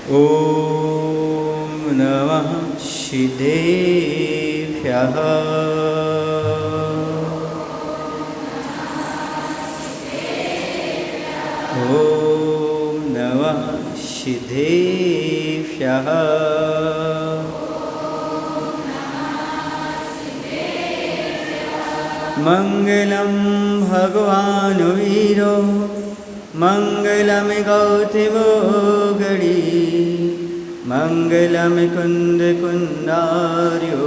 ॐ नमः सिद्धेभ्यः। ॐ नमः सिद्धेभ्यः। मङ्गलं भगवान् वीरो मङ्गलं गौतमो गणी मङ्गलं कुन्दकुन्दार्यो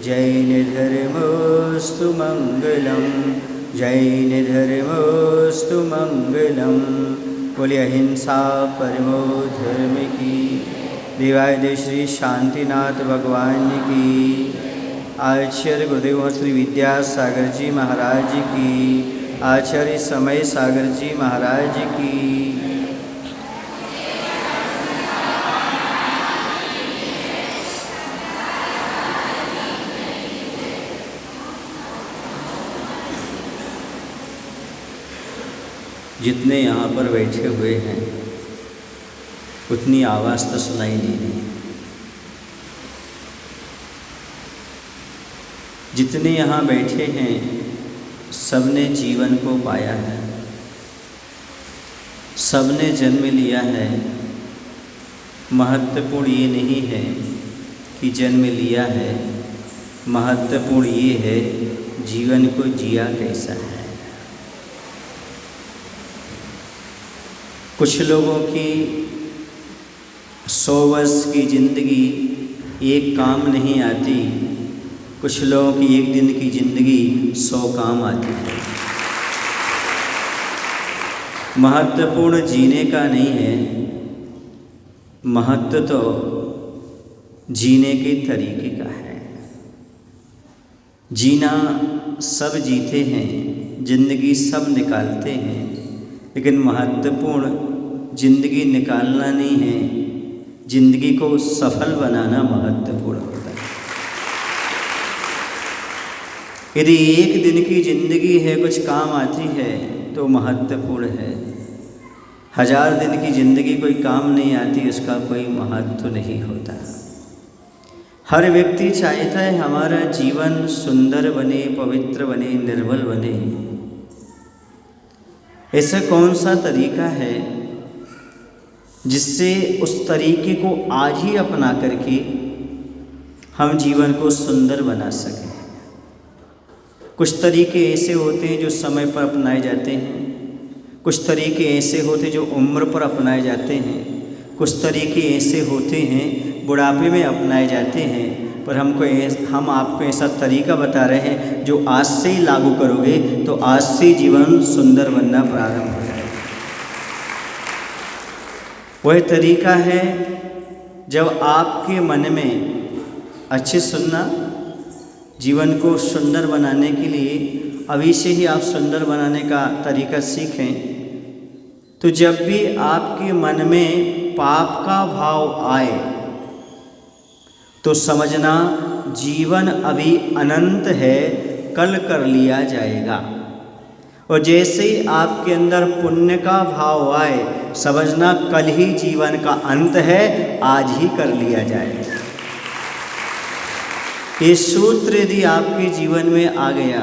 जैनधर्मोऽस्तु मङ्गलं जैनधर्मोऽस्तु मङ्गलं। बोलिए अहिंसा परमो धर्म की। देवाय श्री शांतिनाथ भगवान की। आचार्य गुरुदेव श्री विद्यासागर जी महाराज की। आचार्य समय सागर जी महाराज की। जितने यहाँ पर बैठे हुए हैं उतनी आवाज़ तो सुनाई नहीं रही। जितने यहाँ बैठे हैं सबने जीवन को पाया है, सबने जन्म लिया है। महत्वपूर्ण ये नहीं है कि जन्म लिया है, महत्वपूर्ण ये है जीवन को जिया कैसा है। कुछ लोगों की 100 वर्ष की ज़िंदगी एक काम नहीं आती, कुछ लोगों की एक दिन की ज़िंदगी 100 काम आती है। महत्वपूर्ण जीने का नहीं है, महत्व तो जीने के तरीके का है। जीना सब जीते हैं, ज़िंदगी सब निकालते हैं, लेकिन महत्वपूर्ण ज़िंदगी निकालना नहीं है, ज़िंदगी को सफल बनाना महत्वपूर्ण होता है। यदि एक दिन की ज़िंदगी है कुछ काम आती है तो महत्वपूर्ण है। 1000 दिन की ज़िंदगी कोई काम नहीं आती, उसका कोई महत्व नहीं होता। हर व्यक्ति चाहता है हमारा जीवन सुंदर बने, पवित्र बने, निर्मल बने। ऐसा कौन सा तरीका है जिससे उस तरीके को आज ही अपना करके हम जीवन को सुंदर बना सकें। कुछ तरीके ऐसे होते हैं जो समय पर अपनाए जाते हैं, कुछ तरीके ऐसे होते हैं जो उम्र पर अपनाए जाते हैं, कुछ तरीके ऐसे होते हैं बुढ़ापे में अपनाए जाते हैं। पर हम आपको ऐसा तरीका बता रहे हैं जो आज से ही लागू करोगे तो आज से जीवन सुंदर बनना प्रारंभ हो जाएगा। वह तरीका है जब आपके मन में अच्छे सुनना, जीवन को सुंदर बनाने के लिए अभी से ही आप सुंदर बनाने का तरीका सीखें। तो जब भी आपके मन में पाप का भाव आए तो समझना जीवन अभी अनंत है, कल कर लिया जाएगा। और जैसे ही आपके अंदर पुण्य का भाव आए समझना कल ही जीवन का अंत है, आज ही कर लिया जाएगा। ये सूत्र यदि आपके जीवन में आ गया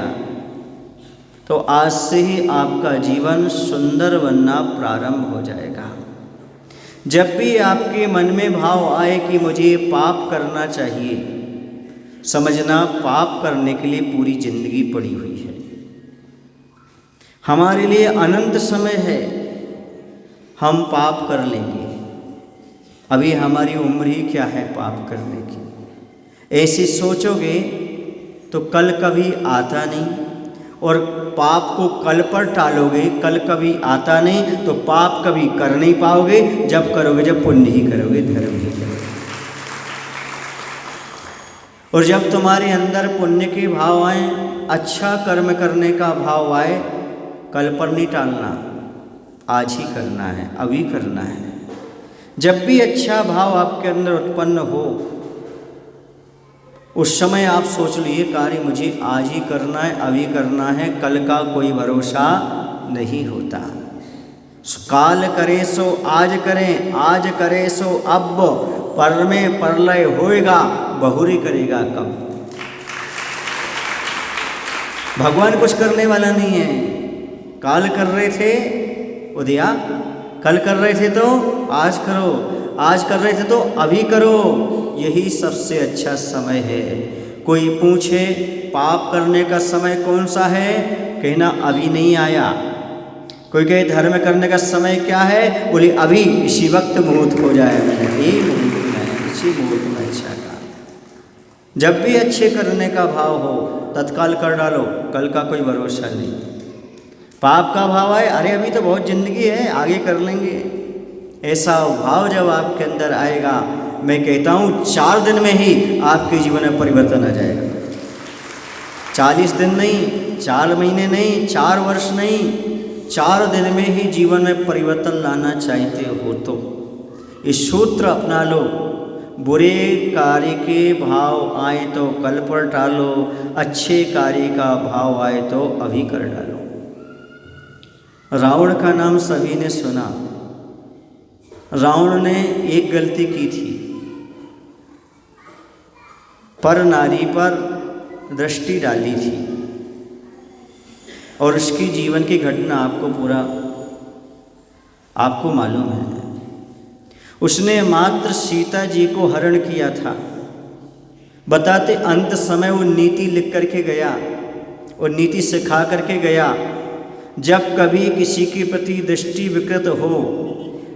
तो आज से ही आपका जीवन सुंदर बनना प्रारंभ हो जाएगा। जब भी आपके मन में भाव आए कि मुझे पाप करना चाहिए, समझना पाप करने के लिए पूरी जिंदगी पड़ी हुई है। हमारे लिए अनंत समय है, हम पाप कर लेंगे। अभी हमारी उम्र ही क्या है पाप करने की। ऐसे सोचोगे तो कल कभी आता नहीं, और पाप को कल पर टालोगे, कल कभी आता नहीं तो पाप कभी कर नहीं पाओगे। जब करोगे जब पुण्य ही करोगे, धर्म ही करोगे। और जब तुम्हारे अंदर पुण्य के भाव आए, अच्छा कर्म करने का भाव आए, कल पर नहीं टालना, आज ही करना है, अभी करना है। जब भी अच्छा भाव आपके अंदर उत्पन्न हो उस समय आप सोच लिए कार्य मुझे आज ही करना है, अभी करना है, कल का कोई भरोसा नहीं होता। काल करे सो आज करें, आज करे सो अब, पर में परलय होएगा, बहुरी करेगा कब। भगवान कुछ करने वाला नहीं है। काल कर रहे थे वो दिया, कल कर रहे थे तो आज करो, आज कर रहे थे तो अभी करो, यही सबसे अच्छा समय है। कोई पूछे पाप करने का समय कौन सा है, कहना अभी नहीं आया। कोई कहे धर्म करने का समय क्या है, बोले अभी इसी वक्त मुहूर्त हो जाएगा, यही मुहूर्त में, इसी मुहूर्त में अच्छा काम। जब भी अच्छे करने का भाव हो तत्काल कर डालो, कल का कोई भरोसा नहीं। पाप का भाव है, अरे अभी तो बहुत ज़िंदगी है, आगे कर लेंगे, ऐसा भाव जब आपके अंदर आएगा, मैं कहता हूँ 4 दिन में ही आपके जीवन में परिवर्तन आ जाएगा। 40 दिन नहीं, 4 महीने नहीं, 4 वर्ष नहीं, 4 दिन में ही जीवन में परिवर्तन लाना चाहते हो तो इस सूत्र अपना लो। बुरे कार्य के भाव आए तो कल पर टालो, अच्छे कार्य का भाव आए तो अभी कर डालो। रावण का नाम सभी ने सुना। रावण ने एक गलती की थी, पर नारी पर दृष्टि डाली थी, और उसकी जीवन की घटना आपको मालूम है। उसने मात्र सीता जी को हरण किया था। बताते अंत समय वो नीति लिख करके गया और नीति सिखा करके गया, जब कभी किसी के प्रति दृष्टि विकृत हो,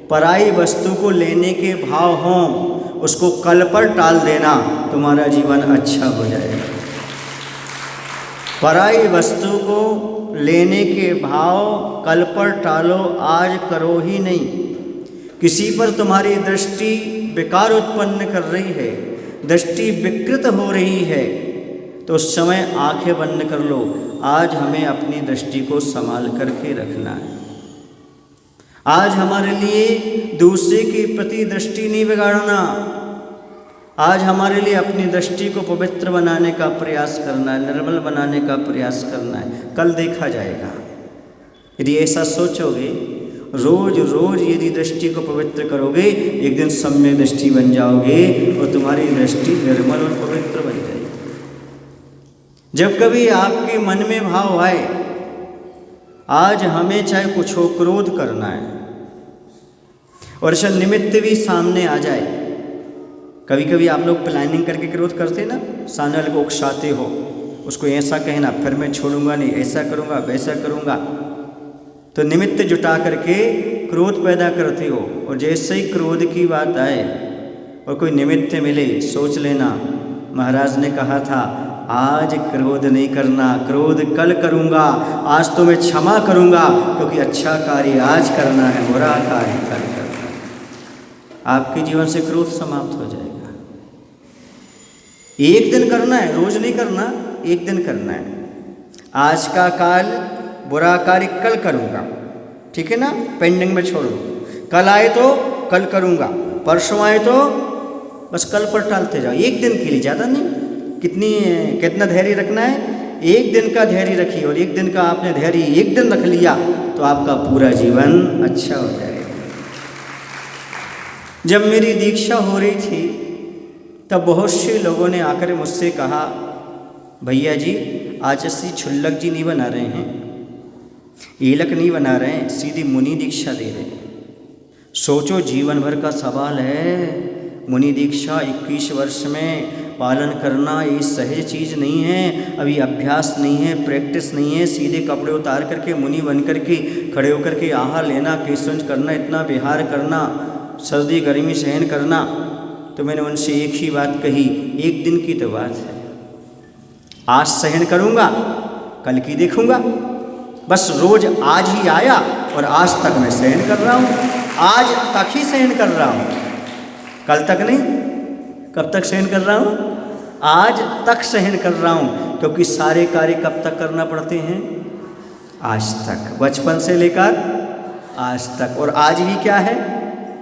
पराई वस्तु को लेने के भाव हों, उसको कल पर टाल देना, तुम्हारा जीवन अच्छा हो जाएगा। पराई वस्तु को लेने के भाव कल पर टालो, आज करो ही नहीं। किसी पर तुम्हारी दृष्टि विकार उत्पन्न कर रही है, दृष्टि विकृत हो रही है, तो उस समय आंखें बंद कर लो। आज हमें अपनी दृष्टि को संभाल करके रखना है। आज हमारे लिए दूसरे के प्रति दृष्टि नहीं बिगाड़ना। आज हमारे लिए अपनी दृष्टि को पवित्र बनाने का प्रयास करना है, निर्मल बनाने का प्रयास करना है। कल देखा जाएगा। यदि ऐसा सोचोगे, रोज रोज यदि दृष्टि को पवित्र करोगे, एक दिन सम्यक दृष्टि बन जाओगे और तुम्हारी दृष्टि निर्मल और पवित्र बन जाएगी। जब कभी आपके मन में भाव आए, आज हमें चाहे कुछ हो, क्रोध करना है, और ऐसा निमित्त भी सामने आ जाए। कभी कभी आप लोग प्लानिंग करके क्रोध करते ना, सामने वाले को उकसाते हो, उसको ऐसा कहना, फिर मैं छोड़ूंगा नहीं, ऐसा करूंगा, वैसा करूंगा, तो निमित्त जुटा करके क्रोध पैदा करते हो। और जैसे ही क्रोध की बात आए और कोई निमित्त मिले, सोच लेना, महाराज ने कहा था आज क्रोध नहीं करना, क्रोध कल करूंगा, आज तो मैं क्षमा करूंगा, क्योंकि अच्छा कार्य आज करना है, बुरा कार्य कल करना है। आपके जीवन से क्रोध समाप्त हो जाएगा। एक दिन करना है, रोज नहीं करना, एक दिन करना है। आज का काल बुरा कार्य कल करूंगा, ठीक है ना, पेंडिंग में छोड़ दो। कल आए तो कल करूंगा, परसों आए तो बस कल पर टालते जाओ। एक दिन के लिए, ज़्यादा नहीं। कितना धैर्य रखना है, एक दिन का धैर्य रखिए, और एक दिन का आपने धैर्य एक दिन रख लिया तो आपका पूरा जीवन अच्छा हो जाएगा। जब मेरी दीक्षा हो रही थी तब बहुत से लोगों ने आकर मुझसे कहा, भैया जी आज असली छुल्लक जी नहीं बना रहे हैं, एलक नहीं बना रहे हैं, सीधी मुनि दीक्षा दे रहे हैं। सोचो, जीवन भर का सवाल है। मुनि दीक्षा 21 वर्ष में पालन करना ये सहज चीज़ नहीं है। अभी अभ्यास नहीं है, प्रैक्टिस नहीं है। सीधे कपड़े उतार करके मुनि बन करके खड़े होकर के आहार लेना, केसंज करना, इतना विहार करना, सर्दी गर्मी सहन करना। तो मैंने उनसे एक ही बात कही, एक दिन की तो बात है, आज सहन करूँगा, कल की देखूँगा। बस रोज आज ही आया और आज तक मैं सहन कर रहा हूँ, आज तक ही सहन कर रहा हूँ, कल तक नहीं। कब तक सहन कर रहा हूँ? आज तक सहन कर रहा हूँ, क्योंकि सारे कार्य कब तक करना पड़ते हैं? आज तक, बचपन से लेकर आज तक। और आज भी क्या है?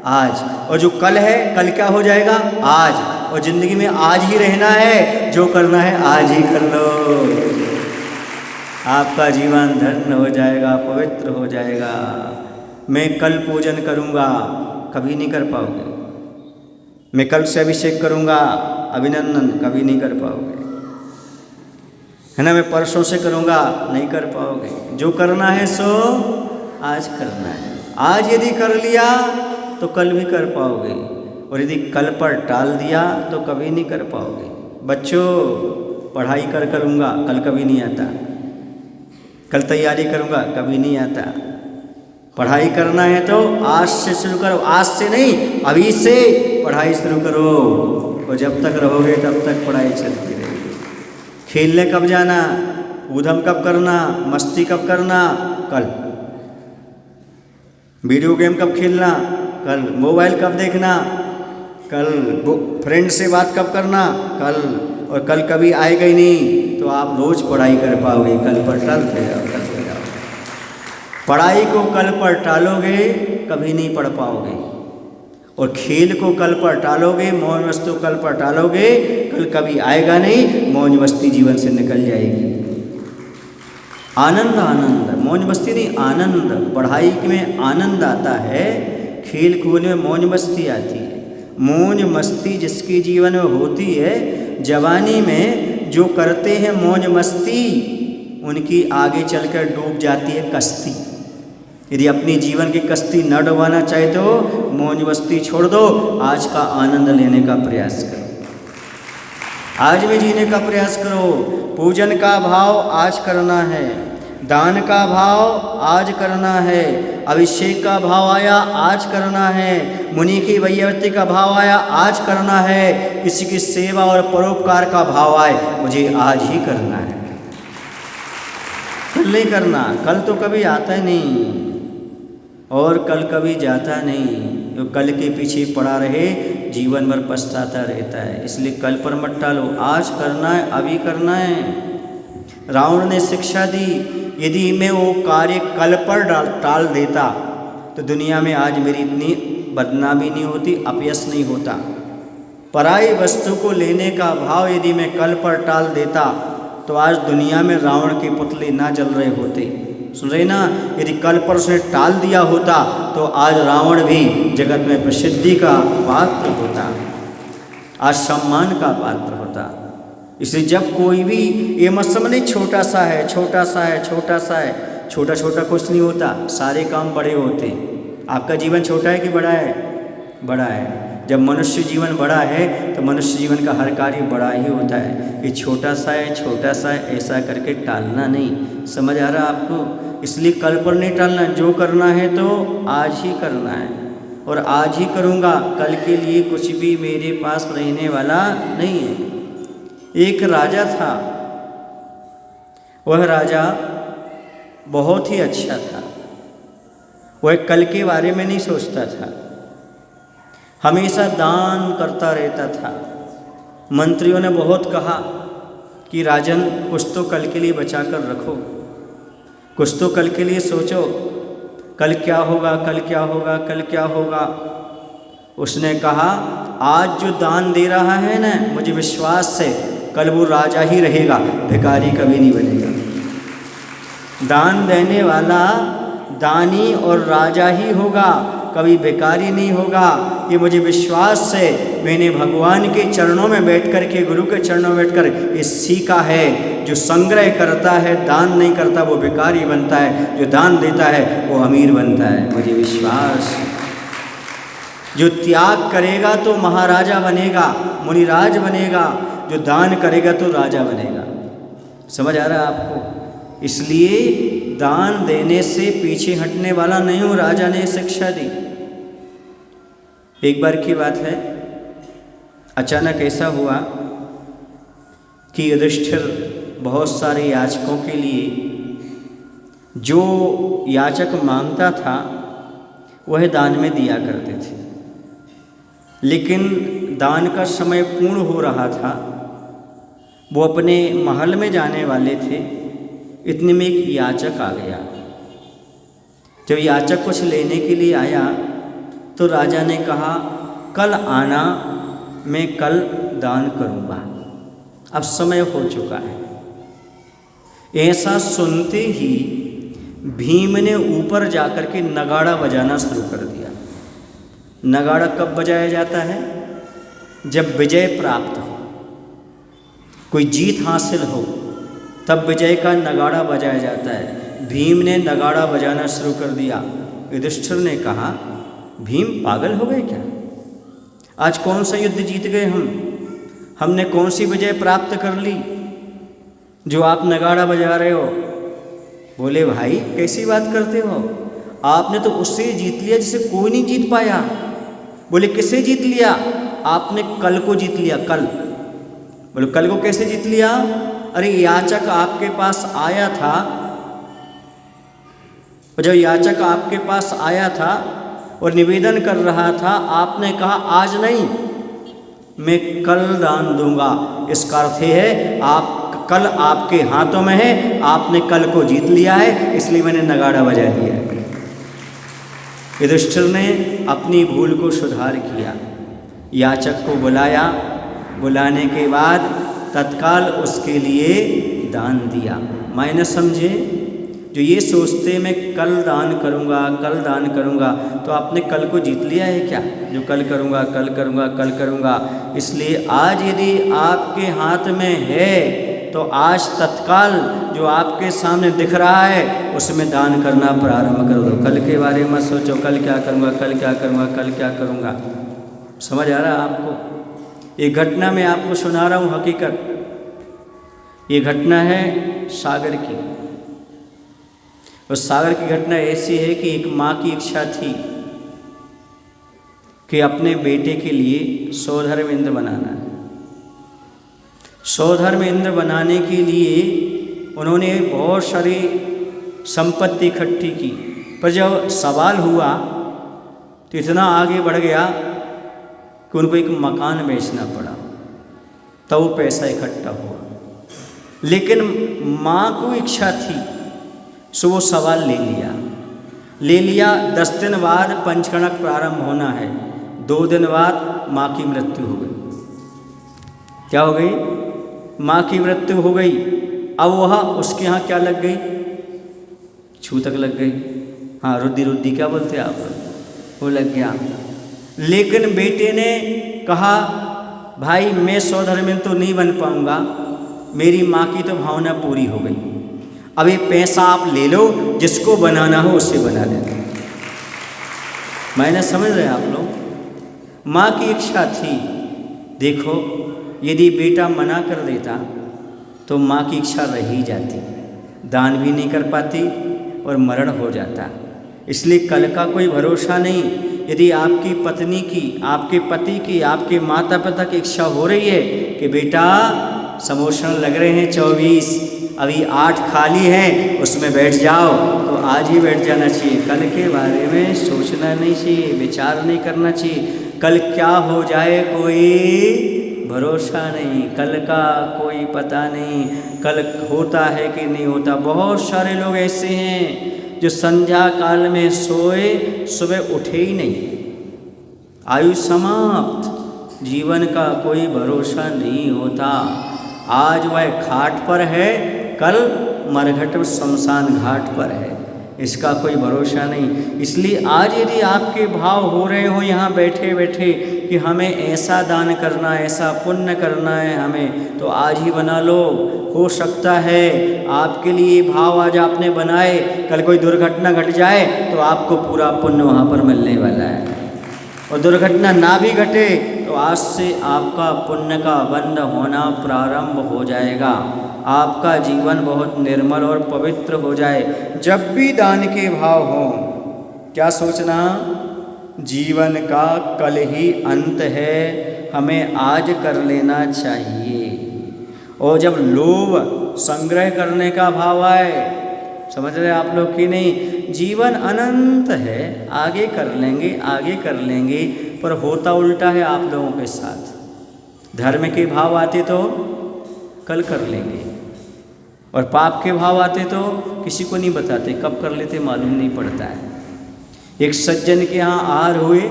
आज। और जो कल है, कल क्या हो जाएगा? आज। और ज़िंदगी में आज ही रहना है, जो करना है आज ही कर लो। आपका जीवन धन्य हो जाएगा, पवित्र हो जाएगा। मैं कल पूजन करूँगा, कभी नहीं कर पाओगे। मैं कल से अभिषेक करूँगा, अभिनंदन, कभी नहीं कर पाओगे। है ना, मैं परसों से करूँगा, नहीं कर पाओगे। जो करना है सो आज करना है। आज यदि कर लिया तो कल भी कर पाओगे, और यदि कल पर टाल दिया तो कभी नहीं कर पाओगे। बच्चों, पढ़ाई करूँगा, कल कभी नहीं आता। कल तैयारी करूँगा, कभी नहीं आता। पढ़ाई करना है तो आज से शुरू करो, आज से नहीं, अभी से पढ़ाई शुरू करो, और जब तक रहोगे तब तक पढ़ाई चलती रहेगी। खेलने कब जाना, ऊधम कब करना, मस्ती कब करना, कल। वीडियो गेम कब खेलना, कल। मोबाइल कब देखना, कल। फ्रेंड से बात कब करना, कल। और कल कभी आएगा ही नहीं तो आप रोज़ पढ़ाई कर पाओगे। कल पर टालते जाओ, कल पर जाओ। पढ़ाई को कल पर टालोगे, कभी नहीं पढ़ पाओगे। और खेल को कल पर टालोगे, मौज मस्ती को कल पर टालोगे, कल कभी आएगा नहीं, मौज मस्ती जीवन से निकल जाएगी। आनंद, आनंद, मौज मस्ती नहीं, आनंद। पढ़ाई में आनंद आता है, खेल कूद में मौज मस्ती आती है। मौज मस्ती जिसके जीवन में होती है, जवानी में जो करते हैं मौज मस्ती, उनकी आगे चलकर डूब जाती है कश्ती। यदि अपनी जीवन की कश्ती न डुबाना चाहे तो मौज मस्ती छोड़ दो, आज का आनंद लेने का प्रयास करो, आज में जीने का प्रयास करो। पूजन का भाव आज करना है, दान का भाव आज करना है, अभिषेक का भाव आया आज करना है, मुनि की वैयवृत्ति का भाव आया आज करना है, किसी की सेवा और परोपकार का भाव आए मुझे आज ही करना है, कल नहीं करना। कल तो कभी आता ही नहीं, और कल कभी जाता नहीं। जो कल के पीछे पड़ा रहे जीवन भर पछताता रहता है। इसलिए कल पर मत टालो, आज करना है, अभी करना है। रावण ने शिक्षा दी, यदि मैं वो कार्य कल पर टाल देता तो दुनिया में आज मेरी इतनी बदनामी नहीं होती, अपयश नहीं होता। पराई वस्तु को लेने का भाव यदि मैं कल पर टाल देता तो आज दुनिया में रावण के पुतले ना जल रहे होते। सुन रहे ना, यदि कल पर उसने टाल दिया होता तो आज रावण भी जगत में प्रसिद्धि का पात्र होता, आज सम्मान का पात्र होता। इसलिए जब कोई भी ये मत समझे छोटा सा है, छोटा सा है, छोटा सा है, छोटा छोटा कुछ नहीं होता, सारे काम बड़े होते हैं। आपका जीवन छोटा है कि बड़ा है? बड़ा है। जब मनुष्य जीवन बड़ा है तो मनुष्य जीवन का हर कार्य बड़ा ही होता है। ये छोटा सा है, छोटा सा है, ऐसा करके टालना नहीं। समझ आ रहा आपको? इसलिए कल पर नहीं टालना, जो करना है तो आज ही करना है, और आज ही करूँगा, कल के लिए कुछ भी मेरे पास रहने वाला नहीं है। एक राजा था, वह राजा बहुत ही अच्छा था। वह कल के बारे में नहीं सोचता था, हमेशा दान करता रहता था। मंत्रियों ने बहुत कहा कि राजन कुछ तो कल के लिए बचा कर रखो, कुछ तो कल के लिए सोचो, कल क्या होगा, कल क्या होगा, कल क्या होगा। उसने कहा आज जो दान दे रहा है ना, मुझे विश्वास है कल वो राजा ही रहेगा, भिखारी कभी नहीं बनेगा। दान देने वाला दानी और राजा ही होगा, कभी भिखारी नहीं होगा। ये मुझे विश्वास है, मैंने भगवान के चरणों में बैठ कर के, गुरु के चरणों में बैठ कर ये सीखा है। जो संग्रह करता है, दान नहीं करता, वो भिखारी बनता है, जो दान देता है वो अमीर बनता है, मुझे विश्वास है। जो त्याग करेगा तो महाराजा बनेगा, मुनिराज बनेगा, जो दान करेगा तो राजा बनेगा। समझ आ रहा है आपको? इसलिए दान देने से पीछे हटने वाला नहीं हूँ, राजा ने शिक्षा दी। एक बार की बात है, अचानक ऐसा हुआ कि युधिष्ठिर बहुत सारे याचकों के लिए जो याचक मांगता था वह दान में दिया करते थे, लेकिन दान का समय पूर्ण हो रहा था। वो अपने महल में जाने वाले थे, इतने में एक याचक आ गया। जब याचक कुछ लेने के लिए आया तो राजा ने कहा कल आना, मैं कल दान करूँगा, अब समय हो चुका है। ऐसा सुनते ही भीम ने ऊपर जाकर के नगाड़ा बजाना शुरू कर दिया। नगाड़ा कब बजाया जाता है? जब विजय प्राप्त हो, कोई जीत हासिल हो, तब विजय का नगाड़ा बजाया जाता है। भीम ने नगाड़ा बजाना शुरू कर दिया। युधिष्ठिर ने कहा, भीम पागल हो गए क्या? आज कौन सा युद्ध जीत गए हमने कौन सी विजय प्राप्त कर ली जो आप नगाड़ा बजा रहे हो? बोले, भाई कैसी बात करते हो? आपने तो उससे जीत लिया जिसे कोई नहीं जीत पाया। बोले, किसे जीत लिया? आपने कल को जीत लिया, कल। बोले, कल को कैसे जीत लिया? अरे याचक आपके पास आया था, और जब याचक आपके पास आया था और निवेदन कर रहा था, आपने कहा आज नहीं, मैं कल दान दूंगा। इसका अर्थ है आप कल आपके हाथों में है, आपने कल को जीत लिया है, इसलिए मैंने नगाड़ा बजा दिया। युधिष्ठिर ने अपनी भूल को सुधार किया, याचक को बुलाया, बुलाने के बाद तत्काल उसके लिए दान दिया। मायने समझे? जो ये सोचते मैं कल दान करूँगा, कल दान करूँगा, तो आपने कल को जीत लिया है क्या? जो कल करूँगा, कल करूँगा, कल करूँगा। इसलिए आज यदि आपके हाथ में है तो आज तत्काल जो आपके सामने दिख रहा है उसमें दान करना प्रारंभ कर दो। कल के बारे में सोचो, कल क्या करूँगा, कल क्या करूँगा, कल क्या करूँगा। समझ आ रहा है आपको? ये घटना मैं आपको सुना रहा हूँ, हकीकत। ये घटना है सागर की। उस सागर की घटना ऐसी है कि एक माँ की इच्छा थी कि अपने बेटे के लिए सौधर्म इंद्र बनाना है। सौधर्म इंद्र बनाने के लिए उन्होंने बहुत सारी संपत्ति इकट्ठी की, पर जब सवाल हुआ तो इतना आगे बढ़ गया कि उनको एक मकान बेचना पड़ा, तब वो पैसा इकट्ठा हुआ। लेकिन माँ को इच्छा थी, सो वो सवाल ले लिया। 10 दिन बाद पंचकणक प्रारंभ होना है। 2 दिन बाद माँ की मृत्यु हो गई। क्या हो गई? माँ की मृत्यु हो गई। अब वह उसके यहाँ क्या लग गई? छूतक लग गई। हाँ, रुद्दी क्या बोलते हैं आप, वो लग गया। लेकिन बेटे ने कहा, भाई मैं सौधर्म तो नहीं बन पाऊंगा, मेरी माँ की तो भावना पूरी हो गई। अब ये पैसा आप ले लो, जिसको बनाना हो उससे बना लेना। मैंने समझ रहे आप लोग? माँ की इच्छा थी। देखो, यदि बेटा मना कर देता तो माँ की इच्छा रह ही जाती, दान भी नहीं कर पाती और मरण हो जाता। इसलिए कल का कोई भरोसा नहीं। यदि आपकी पत्नी की, आपके पति की, आपके माता पिता की इच्छा हो रही है कि बेटा समोसा लग रहे हैं 24, अभी 8 खाली हैं, उसमें बैठ जाओ, तो आज ही बैठ जाना चाहिए। कल के बारे में सोचना नहीं चाहिए, विचार नहीं करना चाहिए। कल क्या हो जाए कोई भरोसा नहीं, कल का कोई पता नहीं, कल होता है कि नहीं होता। बहुत सारे लोग ऐसे हैं जो संध्या काल में सोए, सुबह उठे ही नहीं, आयु समाप्त। जीवन का कोई भरोसा नहीं होता। आज वह खाट पर है, कल मरघट शमशान घाट पर है, इसका कोई भरोसा नहीं। इसलिए आज यदि आपके भाव हो रहे हो यहाँ बैठे बैठे कि हमें ऐसा दान करना है, ऐसा पुण्य करना है हमें, तो आज ही बना लो। हो सकता है आपके लिए भाव आज आपने बनाए, कल कोई दुर्घटना घट जाए तो आपको पूरा पुण्य वहाँ पर मिलने वाला है। और दुर्घटना ना भी घटे तो आज से आपका पुण्य का बंध होना प्रारंभ हो जाएगा। आपका जीवन बहुत निर्मल और पवित्र हो जाए। जब भी दान के भाव हों, क्या सोचना, जीवन का कल ही अंत है, हमें आज कर लेना चाहिए। और जब लोभ संग्रह करने का भाव आए, समझ रहे आप लोग कि नहीं, जीवन अनंत है, आगे कर लेंगे, आगे कर लेंगे, पर होता उल्टा है आप लोगों के साथ। धर्म के भाव आते तो कल कर लेंगे, और पाप के भाव आते तो किसी को नहीं बताते, कब कर लेते मालूम नहीं पड़ता है। एक सज्जन के यहाँ आहार हुए,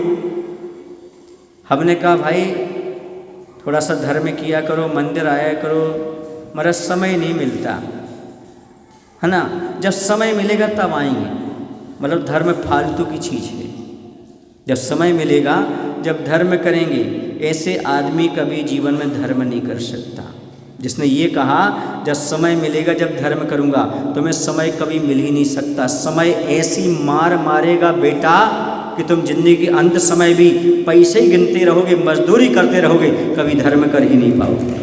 हमने कहा भाई थोड़ा सा धर्म किया करो, मंदिर आया करो, मगर समय नहीं मिलता। है ना। जब समय मिलेगा तब आएंगे। मतलब धर्म फालतू की चीज़ है। जब समय मिलेगा, जब धर्म करेंगे, ऐसे आदमी कभी जीवन में धर्म नहीं कर सकता। जिसने ये कहा जब समय मिलेगा जब धर्म करूँगा, तुम्हें समय कभी मिल ही नहीं सकता। समय ऐसी मार मारेगा बेटा कि तुम जिंदगी के अंत समय भी पैसे ही गिनते रहोगे, मजदूरी करते रहोगे, कभी धर्म कर ही नहीं पाओगे।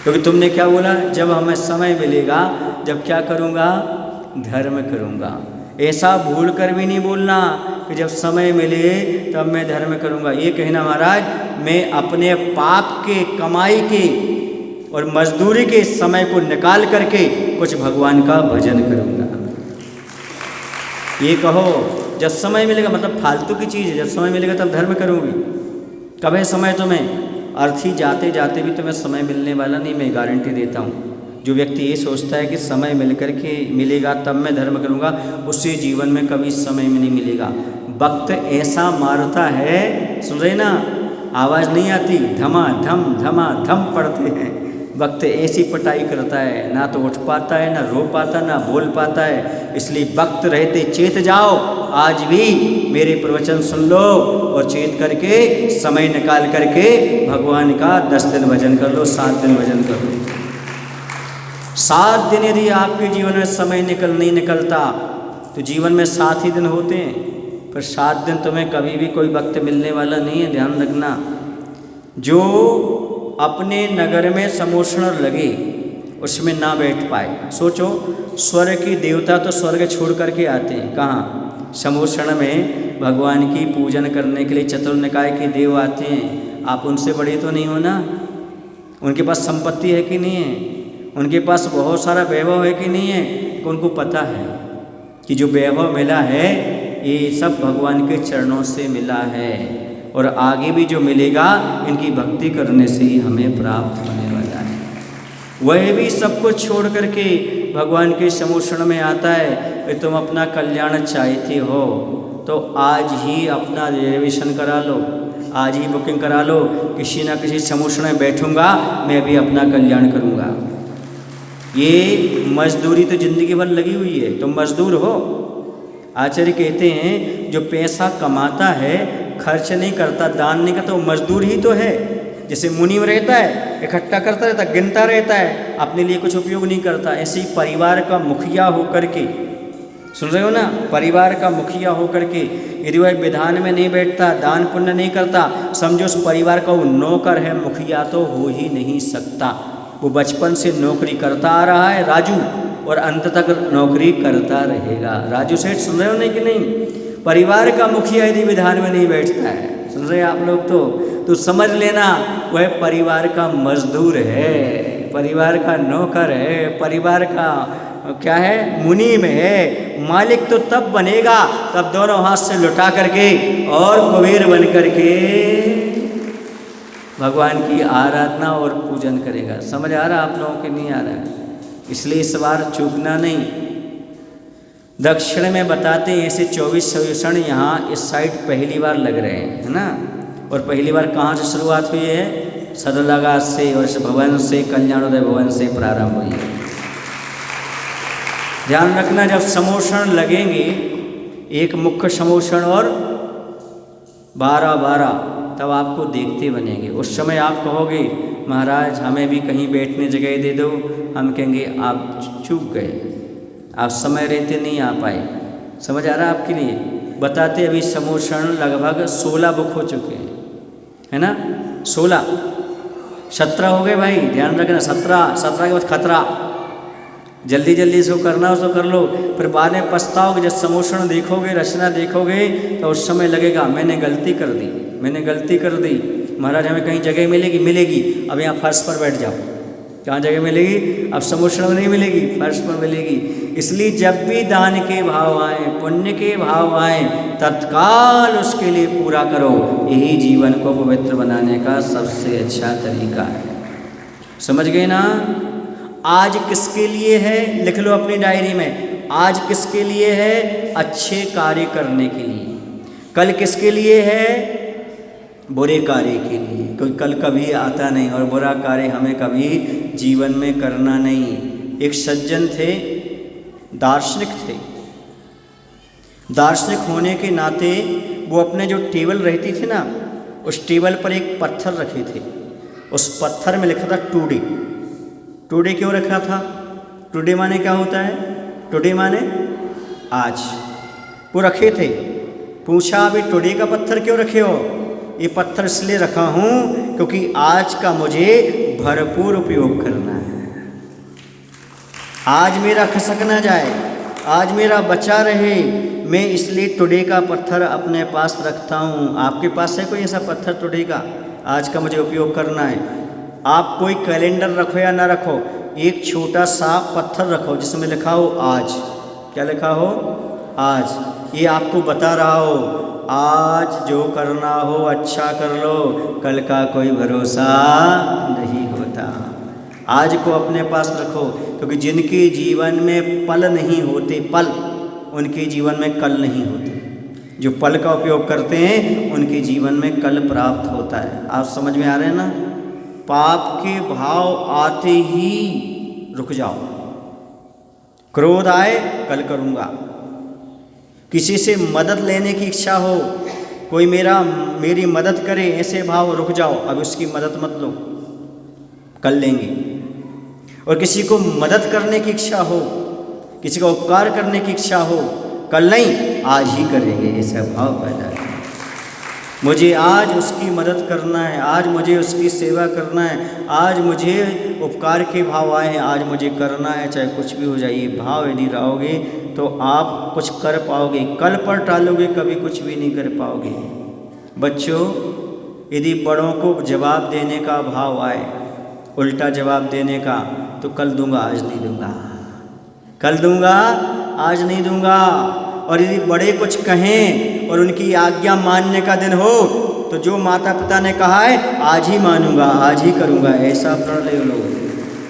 क्योंकि तुमने क्या बोला, जब हमें समय मिलेगा जब क्या करूँगा, धर्म करूँगा। ऐसा भूल कर भी नहीं बोलना कि जब समय मिले तब मैं धर्म करूँगा। ये कहना महाराज मैं अपने पाप के, कमाई के और मजदूरी के समय को निकाल करके कुछ भगवान का भजन करूँगा। ये कहो जब समय मिलेगा, मतलब फालतू की चीज़ है। जब समय मिलेगा तब धर्म करूँगी। कब है समय तुम्हें? अर्थी जाते जाते भी तुम्हें समय मिलने वाला नहीं, मैं गारंटी देता हूँ। जो व्यक्ति ये सोचता है कि समय मिलेगा तब मैं धर्म करूँगा, उससे जीवन में कभी समय में नहीं मिलेगा। वक्त ऐसा मारता है, सुन रहे ना, आवाज़ नहीं आती, धमा धम पड़ते हैं। वक्त ऐसी पटाई करता है, ना तो उठ पाता है, ना रो पाता, ना बोल पाता है। इसलिए वक्त रहते चेत जाओ, आज भी मेरे प्रवचन सुन लो और चेत करके समय निकाल करके भगवान का 10 दिन भजन कर लो, 7 दिन भजन कर लो। 7 दिन यदि आपके जीवन में समय नहीं निकलता तो जीवन में 7 ही दिन होते हैं, पर 7 दिन तुम्हें कभी भी कोई वक्त मिलने वाला नहीं है। ध्यान रखना। जो अपने नगर में समोषण लगे उसमें ना बैठ पाए। सोचो, स्वर्ग की देवता तो स्वर्ग छोड़ करके आते हैं कहाँ? समोषण में भगवान की पूजन करने के लिए चतुर्निकाय के देव आते हैं। आप उनसे बड़े तो नहीं हो ना? उनके पास संपत्ति है कि नहीं है? उनके पास बहुत सारा वैभव है कि नहीं है? कि उनको पता है कि जो वैभव मिला है ये सब भगवान के चरणों से मिला है, और आगे भी जो मिलेगा इनकी भक्ति करने से ही हमें प्राप्त होने वाला है। वह भी सब कुछ छोड़ करके भगवान के समोषण में आता है। कि तुम अपना कल्याण चाहते हो तो आज ही अपना रिजर्वेशन करा लो, आज ही बुकिंग करा लो। किसी ना किसी समोषण में बैठूंगा, मैं भी अपना कल्याण करूंगा। ये मजदूरी तो जिंदगी भर लगी हुई है, तुम मजदूर हो। आचार्य कहते हैं जो पैसा कमाता है, खर्च नहीं करता, दान नहीं करता, वो मजदूर ही तो है। जैसे मुनीम रहता है, इकट्ठा करता रहता, गिनता रहता है, अपने लिए कुछ उपयोग नहीं करता। ऐसे ही परिवार का मुखिया होकर के, सुन रहे हो ना, परिवार का मुखिया होकर के यदि वह विधान में नहीं बैठता, दान पुण्य नहीं करता, समझो उस परिवार का वो नौकर है, मुखिया तो हो ही नहीं सकता। वो बचपन से नौकरी करता आ रहा है राजू, और अंत तक नौकरी करता रहेगा। राजू सेठ सुन रहे हो नहीं कि नहीं? परिवार का मुखिया यदि विधान में नहीं बैठता है, सुन रहे हैं आप लोग, तो समझ लेना वह परिवार का मजदूर है, परिवार का नौकर है, परिवार का क्या है, मुनीम है। मालिक तो तब बनेगा तब दोनों हाथ से लुटा करके और कुबेर बन करके भगवान की आराधना और पूजन करेगा। समझ आ रहा आप लोगों के? नहीं आ रहा है? इसलिए इस बार चूकना नहीं। दक्षिण में बताते हैं ऐसे 24 सवेषण यहाँ इस साइड पहली बार लग रहे हैं, है ना। और पहली बार कहाँ से शुरुआत हुई है? सदलगा से, वर्ष भवन से, कल्याणोदय भवन से प्रारंभ हुई है। ध्यान रखना, जब समोषण लगेंगे, एक मुख्य समोषण और 12-12, तब आपको देखते बनेंगे। उस समय आप कहोगे महाराज हमें भी कहीं बैठने जगह दे दो। हम कहेंगे आप चूक गए, आप समय रहते नहीं आ पाए। समझ आ रहा आपके लिए? बताते अभी समोषण लगभग 16 बुक हो चुके हैं, है ना। 16, 17 हो गए भाई, ध्यान रखना। 17 के बाद खतरा। जल्दी जल्दी इसको करना उसको कर लो, फिर बाद में पछताओगे। जब समोषण देखोगे, रचना देखोगे, तो उस समय लगेगा मैंने गलती कर दी, मैंने गलती कर दी। महाराज हमें कहीं जगह मिलेगी, अब यहाँ फर्श पर बैठ जाओ। कहाँ जगह मिलेगी? अब समोषण में नहीं मिलेगी, फर्श पर मिलेगी। इसलिए जब भी दान के भाव आए, पुण्य के भाव आए, तत्काल उसके लिए पूरा करो। यही जीवन को पवित्र बनाने का सबसे अच्छा तरीका है। समझ गए ना? आज किसके लिए है? लिख लो अपनी डायरी में। आज किसके लिए है? अच्छे कार्य करने के लिए। कल किसके लिए है? बुरे कार्य के लिए, क्योंकि कल कभी आता नहीं और बुरा कार्य हमें कभी जीवन में करना नहीं। एक सज्जन थे, दार्शनिक थे। दार्शनिक होने के नाते वो अपने जो टेबल रहती थी ना, उस टेबल पर एक पत्थर रखे थे। उस पत्थर में लिखा था टुडे। टुडे क्यों रखा था? टुडे माने क्या होता है? टुडे माने आज। वो रखे थे। पूछा अभी टुडे का पत्थर क्यों रखे हो? ये पत्थर इसलिए रखा हूँ क्योंकि आज का मुझे भरपूर उपयोग करना है। आज मेरा खसक ना जाए, आज मेरा बचा रहे, मैं इसलिए टुडे का पत्थर अपने पास रखता हूँ। आपके पास है कोई ऐसा पत्थर टुडे का? आज का मुझे उपयोग करना है। आप कोई कैलेंडर रखो या ना रखो, एक छोटा सा पत्थर रखो जिसमें लिखा हो आज। क्या लिखा हो? आज। ये आपको बता रहा हो आज जो करना हो अच्छा कर लो, कल का कोई भरोसा नहीं होता। आज को अपने पास रखो, क्योंकि जिनके जीवन में पल नहीं होते, पल, उनके जीवन में कल नहीं होते। जो पल का उपयोग करते हैं उनके जीवन में कल प्राप्त होता है। आप समझ में आ रहे हैं ना? पाप के भाव आते ही रुक जाओ। क्रोध आए कल करूँगा। किसी से मदद लेने की इच्छा हो, कोई मेरी मदद करे, ऐसे भाव, रुक जाओ, अब उसकी मदद मत लो, कल लेंगे। और किसी को मदद करने की इच्छा हो, किसी का उपकार करने की इच्छा हो, कल नहीं आज ही करेंगे, ऐसा भाव पैदा है। मुझे आज उसकी मदद करना है, आज मुझे उसकी सेवा करना है, आज मुझे उपकार के भाव आए हैं, आज मुझे करना है, चाहे कुछ भी हो जाए। ये भाव यदि रहोगे तो आप कुछ कर पाओगे। कल पर टालोगे कभी कुछ भी नहीं कर पाओगे। बच्चों, यदि बड़ों को जवाब देने का भाव आए, उल्टा जवाब देने का, तो कल दूंगा आज नहीं दूंगा, कल दूंगा आज नहीं दूंगा। और यदि बड़े कुछ कहें और उनकी आज्ञा मानने का दिन हो, तो जो माता पिता ने कहा है आज ही मानूंगा, आज ही करूंगा, ऐसा प्रण ले लो,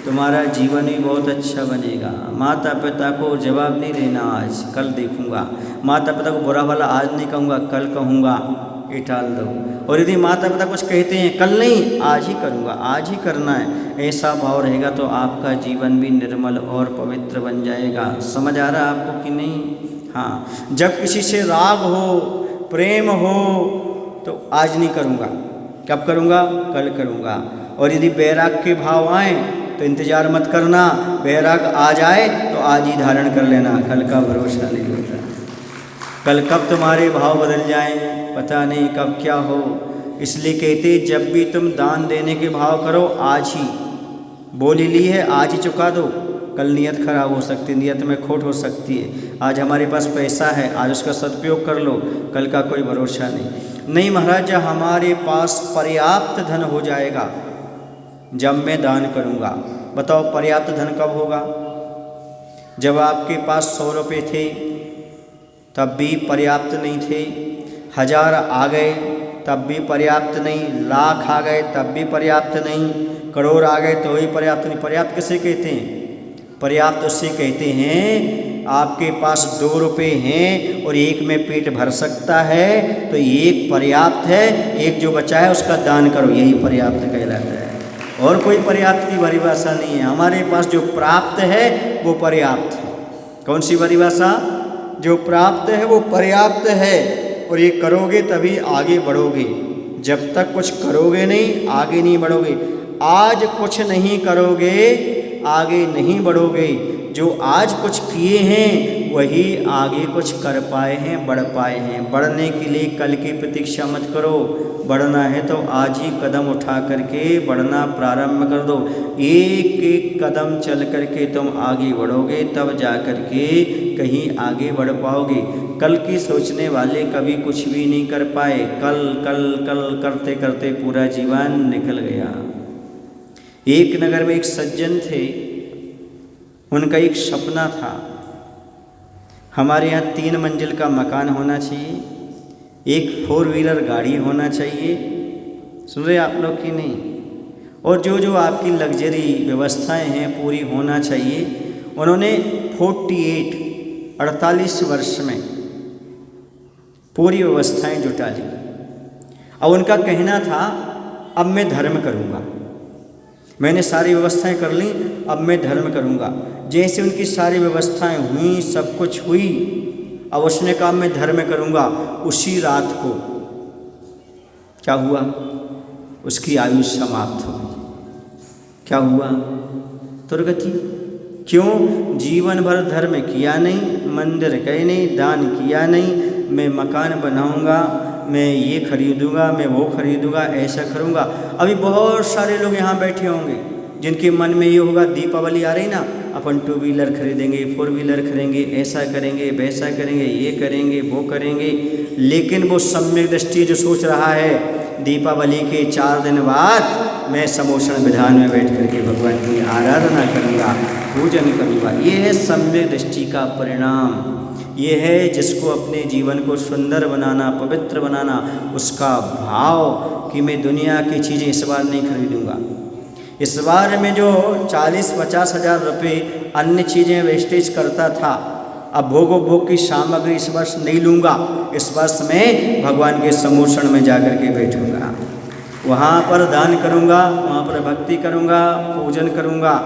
तुम्हारा जीवन भी बहुत अच्छा बनेगा। माता पिता को जवाब नहीं देना आज, कल देखूंगा। माता पिता को बुरा भला आज नहीं कहूँगा, कल कहूँगा, ये टाल दो। और यदि माता पिता कुछ कहते हैं कल नहीं आज ही करूँगा, आज ही करना है, ऐसा भाव रहेगा तो आपका जीवन भी निर्मल और पवित्र बन जाएगा। समझ आ रहा है आपको कि नहीं? हाँ, जब किसी से राग हो, प्रेम हो, तो आज नहीं करूँगा, कब करूँगा? कल करूँगा। और यदि बैराग के भाव आए तो इंतज़ार मत करना, बैराग आ जाए तो आज ही धारण कर लेना, कल का भरोसा नहीं होता। कल कब तुम्हारे भाव बदल जाएं पता नहीं, कब क्या हो। इसलिए कहते जब भी तुम दान देने के भाव करो आज ही, बोली ली है आज ही चुका दो, कल नियत खराब हो सकती है, नियत में खोट हो सकती है। आज हमारे पास पैसा है, आज उसका सदुपयोग कर लो, कल का कोई भरोसा नहीं महाराज, हमारे पास पर्याप्त धन हो जाएगा जब मैं दान करूँगा। बताओ पर्याप्त धन कब होगा? जब आपके पास 100 रुपये थे तब भी पर्याप्त नहीं थे, 1000 आ गए तब भी पर्याप्त नहीं, लाख आ गए तब भी पर्याप्त नहीं, करोड़ आ गए तो ही पर्याप्त नहीं। पर्याप्त किसे कहते हैं? पर्याप्त उससे कहते हैं आपके पास 2 रुपये हैं और एक में पेट भर सकता है तो एक पर्याप्त है, एक जो बचा है उसका दान करो, यही पर्याप्त कहलाता है। और कोई पर्याप्त की परिभाषा नहीं है। हमारे पास जो प्राप्त है वो पर्याप्त है। कौन सी परिभाषा? जो प्राप्त है वो पर्याप्त है, और ये करोगे तभी आगे बढ़ोगे। जब तक कुछ करोगे नहीं आगे नहीं बढ़ोगे। आज कुछ नहीं करोगे आगे नहीं बढ़ोगे। जो आज कुछ किए हैं वही आगे कुछ कर पाए हैं, बढ़ पाए हैं। बढ़ने के लिए कल की प्रतीक्षा मत करो, बढ़ना है तो आज ही कदम उठा करके बढ़ना प्रारंभ कर दो। एक एक कदम चल करके तुम आगे बढ़ोगे तब जा कर के कहीं आगे बढ़ पाओगे। कल की सोचने वाले कभी कुछ भी नहीं कर पाए। कल कल कल करते करते पूरा जीवन निकल गया। एक नगर में एक सज्जन थे, उनका एक सपना था, हमारे यहाँ 3 मंजिल का मकान होना चाहिए, एक 4 व्हीलर गाड़ी होना चाहिए। सुन रहे आप लोग कि नहीं? और जो जो आपकी लग्जरी व्यवस्थाएं हैं पूरी होना चाहिए। उन्होंने 48 वर्ष में पूरी व्यवस्थाएं जुटा ली। अब उनका कहना था अब मैं धर्म करूँगा। मैंने सारी व्यवस्थाएं कर ली, अब मैं धर्म करूँगा। जैसे उनकी सारी व्यवस्थाएं हुई, सब कुछ हुई, अब उसने कहा मैं धर्म करूँगा। उसी रात को क्या हुआ, उसकी आयु समाप्त हो गई। क्या हुआ, दुर्गति। क्यों, जीवन भर धर्म किया नहीं, मंदिर गए नहीं, दान किया नहीं, मैं मकान बनाऊंगा, मैं ये खरीदूंगा, मैं वो खरीदूंगा, ऐसा करूंगा। अभी बहुत सारे लोग यहाँ बैठे होंगे जिनके मन में ये होगा, दीपावली आ रही ना, अपन 2 व्हीलर खरीदेंगे, 4 व्हीलर खरीदेंगे, ऐसा करेंगे, वैसा करेंगे, ये करेंगे, वो करेंगे। लेकिन वो सम्यक दृष्टि जो सोच रहा है, दीपावली के 4 दिन बाद मैं समोषण विधान में बैठ करके भगवान की आराधना करूँगा, पूजन करूँगा। ये है सम्यक दृष्टि का परिणाम। ये है जिसको अपने जीवन को सुंदर बनाना, पवित्र बनाना, उसका भाव कि मैं दुनिया की चीज़ें इस बार नहीं खरीदूँगा। इस बार में जो 40-50 हज़ार रुपये अन्य चीज़ें वेस्टेज करता था, अब भोग की सामग्री इस वर्ष नहीं लूँगा। इस वर्ष मैं भगवान के समोषण में जाकर के बैठूँगा, वहाँ पर दान करूँगा, वहाँ पर भक्ति करूँगा, पूजन करूँगा।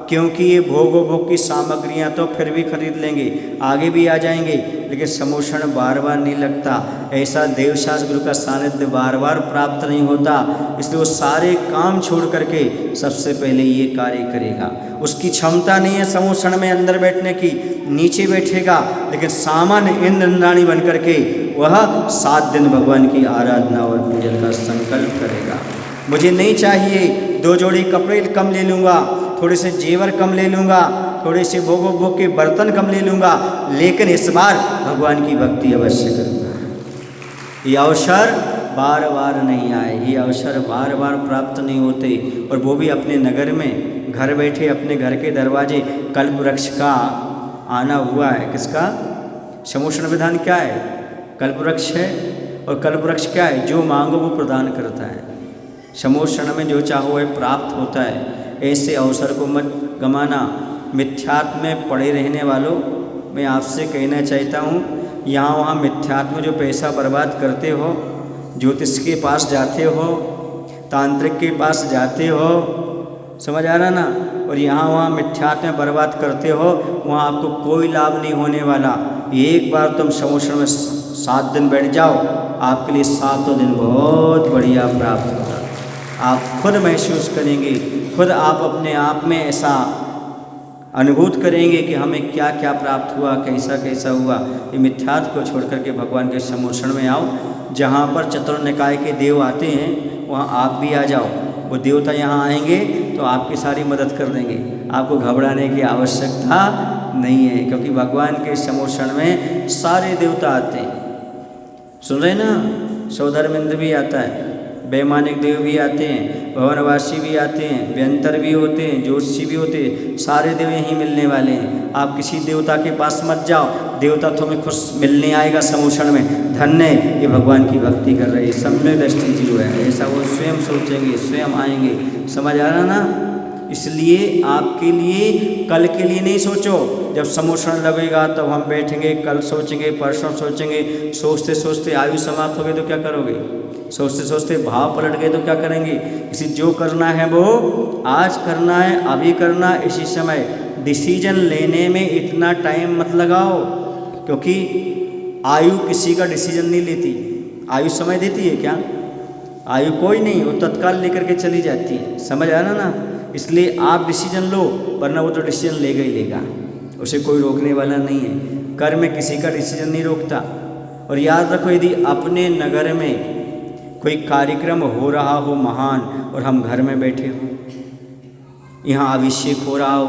क्योंकि ये भोग की सामग्रियाँ तो फिर भी खरीद लेंगे, आगे भी आ जाएंगे, लेकिन समोषण बार बार नहीं लगता। ऐसा देवशास्त्र गुरु का सानिध्य बार बार प्राप्त नहीं होता। इसलिए वो सारे काम छोड़ करके सबसे पहले ये कार्य करेगा। उसकी क्षमता नहीं है समोषण में अंदर बैठने की, नीचे बैठेगा, लेकिन सामान्य इंद्राणी बन करके वह 7 दिन भगवान की आराधना और पूजन का संकल्प करेगा। मुझे नहीं चाहिए 2 जोड़ी कपड़े कम ले लूँगा, थोड़े से जेवर कम ले लूँगा, थोड़े से भोग के बर्तन कम ले लूँगा, लेकिन इस बार भगवान की भक्ति अवश्य करूँगा। ये अवसर बार बार नहीं आए, ये अवसर बार बार प्राप्त नहीं होते। और वो भी अपने नगर में घर बैठे, अपने घर के दरवाजे। कल्प वृक्ष का आना हुआ है, किसका? समोषण विधान क्या है? कल्प वृक्ष है। और कल्प वृक्ष क्या है? जो मांगो वो प्रदान करता है। समोषण में जो चाहो वह प्राप्त होता है। ऐसे अवसर को मत गंवाना। मिथ्यात्व में पड़े रहने वालों, मैं आपसे कहना चाहता हूँ, यहाँ वहाँ मिथ्यात्व में जो पैसा बर्बाद करते हो, ज्योतिष के पास जाते हो, तांत्रिक के पास जाते हो, समझ आ रहा ना, और यहाँ वहाँ मिथ्यात्व में बर्बाद करते हो, वहाँ आपको कोई लाभ नहीं होने वाला। एक बार तुम समोषण में 7 दिन बैठ जाओ, आपके लिए 7 दिन बहुत बढ़िया प्राप्त होगा। आप खुद महसूस करेंगे, खुद आप अपने आप में ऐसा अनुभूत करेंगे कि हमें क्या क्या प्राप्त हुआ, कैसा कैसा हुआ। ये मिथ्यात्व को छोड़ करके भगवान के समोषण में आओ। जहाँ पर चतुर्निकाय के देव आते हैं वहाँ आप भी आ जाओ। वो देवता यहाँ आएंगे तो आपकी सारी मदद कर देंगे, आपको घबराने की आवश्यकता नहीं है, क्योंकि भगवान के समोषण में सारे देवता आते हैं। सुन रहे ना, सौधर्मेंद्र भी आता है, वैमानिक देव भी आते हैं, भवनवासी भी आते हैं, व्यंतर भी होते हैं, ज्योतिषी भी होते हैं, सारे देव यहीं मिलने वाले हैं। आप किसी देवता के पास मत जाओ, देवता तुम्हें खुद मिलने आएगा समोषण में। धन्य ये भगवान की भक्ति कर रहे हैं, सम्यक दृष्टि जीव है, ऐसा वो स्वयं सोचेंगे, स्वयं आएंगे। समझ आ रहा ना? इसलिए आपके लिए कल के लिए नहीं सोचो। जब समोषण लगेगा तब हम बैठेंगे, कल सोचेंगे, परसों सोचेंगे। सोचते सोचते आयु समाप्त हो गई तो क्या करोगे? सोचते सोचते भाव पलट गए तो क्या करेंगे? इसी जो करना है वो आज करना है, अभी करना, इसी समय। डिसीजन लेने में इतना टाइम मत लगाओ, क्योंकि आयु किसी का डिसीजन नहीं लेती। आयु समय देती है क्या? आयु कोई नहीं, वो तत्काल लेकर के चली जाती है। समझ आ रहा ना? इसलिए आप डिसीजन लो, वरना वो तो डिसीजन लेगा ही लेगा, उसे कोई रोकने वाला नहीं है। कर्म में किसी का डिसीजन नहीं रोकता। और याद रखो, यदि अपने नगर में कोई कार्यक्रम हो रहा हो महान और हम घर में बैठे हो, यहाँ अभिषेक हो रहा हो,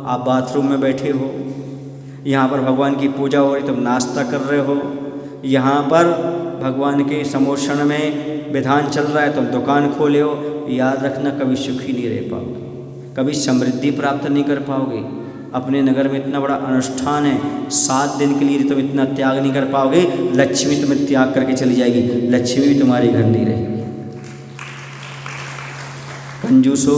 आप बाथरूम में बैठे हो, यहाँ पर भगवान की पूजा हो रही तुम नाश्ता कर रहे हो, यहाँ पर भगवान के समोषण में विधान चल रहा है तुम दुकान खोले हो, याद रखना कभी सुखी नहीं रह पाओगे, कभी समृद्धि प्राप्त नहीं कर पाओगे। अपने नगर में इतना बड़ा अनुष्ठान है, 7 दिन के लिए तुम इतना त्याग नहीं कर पाओगे, लक्ष्मी तुम्हें त्याग करके चली जाएगी, लक्ष्मी भी तुम्हारे घर नहीं रहेगी। कंजूसो।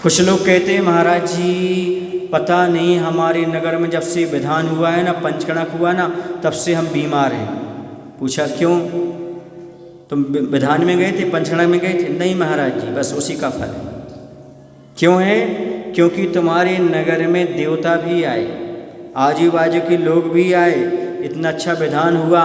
कुछ लोग कहते हैं महाराज जी पता नहीं हमारे नगर में जब से विधान हुआ है ना, पंचकणक हुआ ना, तब से हम बीमार हैं। पूछा क्यों? तुम विधान में गए थे, पंचड़ा में गए थे? नहीं महाराज जी, बस उसी का फल है। क्यों है? क्योंकि तुम्हारे नगर में देवता भी आए, आजू बाजू के लोग भी आए, इतना अच्छा विधान हुआ,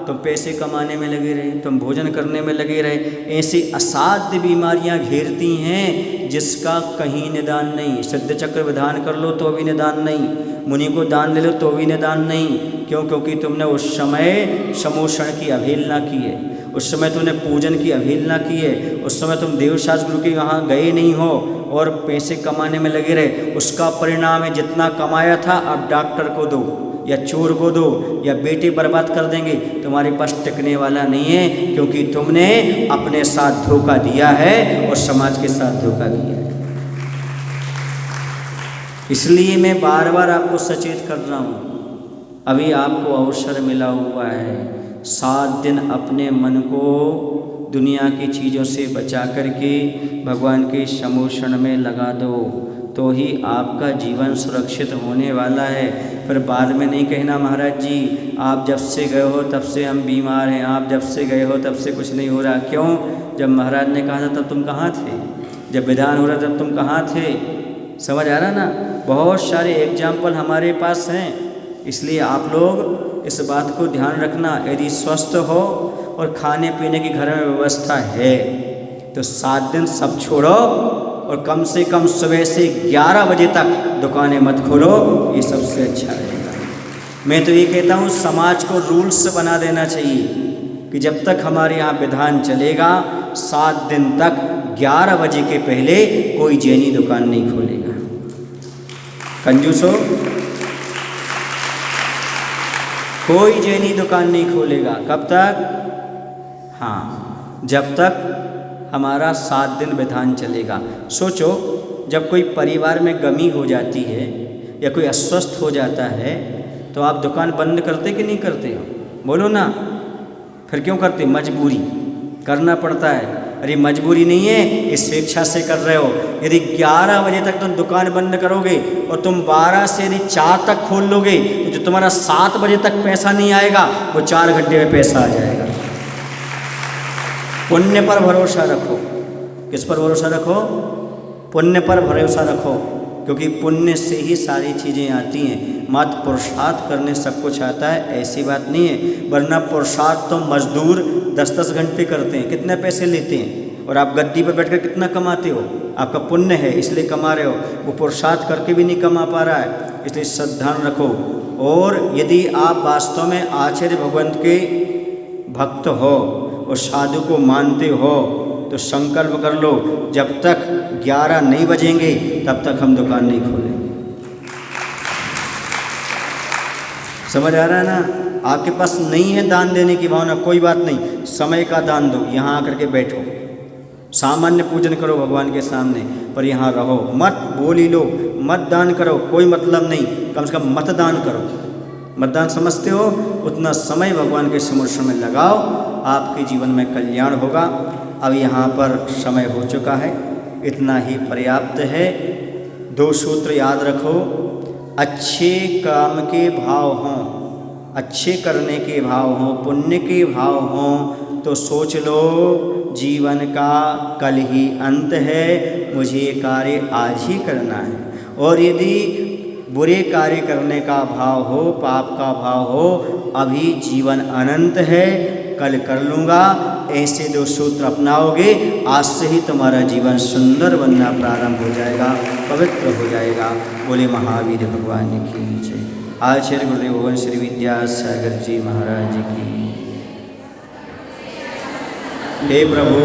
तुम पैसे कमाने में लगे रहे, तुम भोजन करने में लगे रहे। ऐसी असाध्य बीमारियां घेरती हैं जिसका कहीं निदान नहीं। सिद्ध चक्र विधान कर लो तो भी निदान नहीं, मुनि को दान ले लो तो भी निदान नहीं। क्यों? क्योंकि तुमने उस समय समोषण की अवहेलना की है, उस समय तुमने पूजन की अवहेलना की है, उस समय तुम देवशास्त्र गुरु के यहाँ गए नहीं हो और पैसे कमाने में लगे रहे। उसका परिणाम है जितना कमाया था अब डॉक्टर को दो या चोर को दो या बेटे बर्बाद कर देंगे, तुम्हारे पास टिकने वाला नहीं है, क्योंकि तुमने अपने साथ धोखा दिया है और समाज के साथ धोखा दिया है। इसलिए मैं बार बार आपको सचेत कर रहा हूँ, अभी आपको अवसर मिला हुआ है, 7 दिन अपने मन को दुनिया की चीज़ों से बचा करके भगवान के समोषण में लगा दो, तो ही आपका जीवन सुरक्षित होने वाला है। फिर बाद में नहीं कहना महाराज जी आप जब से गए हो तब से हम बीमार हैं, आप जब से गए हो तब से कुछ नहीं हो रहा। क्यों? जब महाराज ने कहा था तब तुम कहाँ थे? जब विधान हो रहा तब तुम कहाँ थे? समझ आ रहा ना? बहुत सारे एग्जाम्पल हमारे पास हैं। इसलिए आप लोग इस बात को ध्यान रखना, यदि स्वस्थ हो और खाने पीने की घर में व्यवस्था है तो 7 दिन सब छोड़ो और कम से कम सुबह से 11 बजे तक दुकानें मत खोलो, ये सबसे अच्छा रहेगा। मैं तो ये कहता हूँ समाज को रूल्स बना देना चाहिए कि जब तक हमारे यहाँ विधान चलेगा 7 दिन तक 11 बजे के पहले कोई जैनी दुकान नहीं खोलेगा। कंजूस हो, कोई जैनी दुकान नहीं खोलेगा। कब तक? हाँ, जब तक हमारा 7 दिन विधान चलेगा। सोचो जब कोई परिवार में गमी हो जाती है या कोई अस्वस्थ हो जाता है तो आप दुकान बंद करते कि नहीं करते हो? बोलो ना। फिर क्यों करते? मजबूरी, करना पड़ता है। अरे मजबूरी नहीं है, इस स्वेच्छा से कर रहे हो। यदि 11 बजे तक तुम दुकान बंद करोगे और तुम 12 से यदि 4 तक खोल लोगे तो जो तुम्हारा 7 बजे तक पैसा नहीं आएगा वो 4 घंटे में पैसा आ जाएगा। पुण्य पर भरोसा रखो। किस पर भरोसा रखो? पुण्य पर भरोसा रखो, क्योंकि पुण्य से ही सारी चीज़ें आती हैं। मात्र पुरुषार्थ करने सब कुछ आता है ऐसी बात नहीं है, वरना पुरुषार्थ तो मजदूर 10-10 घंटे करते हैं, कितने पैसे लेते हैं, और आप गद्दी पर बैठकर कितना कमाते हो? आपका पुण्य है इसलिए कमा रहे हो, वो पुरुषार्थ करके भी नहीं कमा पा रहा है। इसलिए श्रद्धान रखो। और यदि आप वास्तव में आचार्य भगवंत के भक्त हो और साधु को मानते हो तो संकल्प कर लो, जब तक 11 नहीं बजेंगे तब तक हम दुकान नहीं खोलेंगे। समझ आ रहा है ना? आपके पास नहीं है दान देने की भावना, कोई बात नहीं, समय का दान दो, यहाँ आकर के बैठो, सामान्य पूजन करो भगवान के सामने, पर यहाँ रहो मत, बोली लो मत, दान करो कोई मतलब नहीं, कम से कम मतदान करो। मतदान समझते हो? उतना समय भगवान के समर्पण में लगाओ, आपके जीवन में कल्याण होगा। अब यहाँ पर समय हो चुका है, इतना ही पर्याप्त है। 2 सूत्र याद रखो। अच्छे काम के भाव हों, अच्छे करने के भाव हों, पुण्य के भाव हों तो सोच लो जीवन का कल ही अंत है, मुझे ये कार्य आज ही करना है। और यदि बुरे कार्य करने का भाव हो, पाप का भाव हो, अभी जीवन अनंत है, कल कर लूँगा, ऐसे 2 सूत्र अपनाओगे, आज से ही तुम्हारा जीवन सुंदर बनना प्रारंभ हो जाएगा, पवित्र हो जाएगा। बोले महावीर भगवान की जय। आचार्य गुरुदेव भगवान श्री विद्यासागर जी महाराज की। हे प्रभु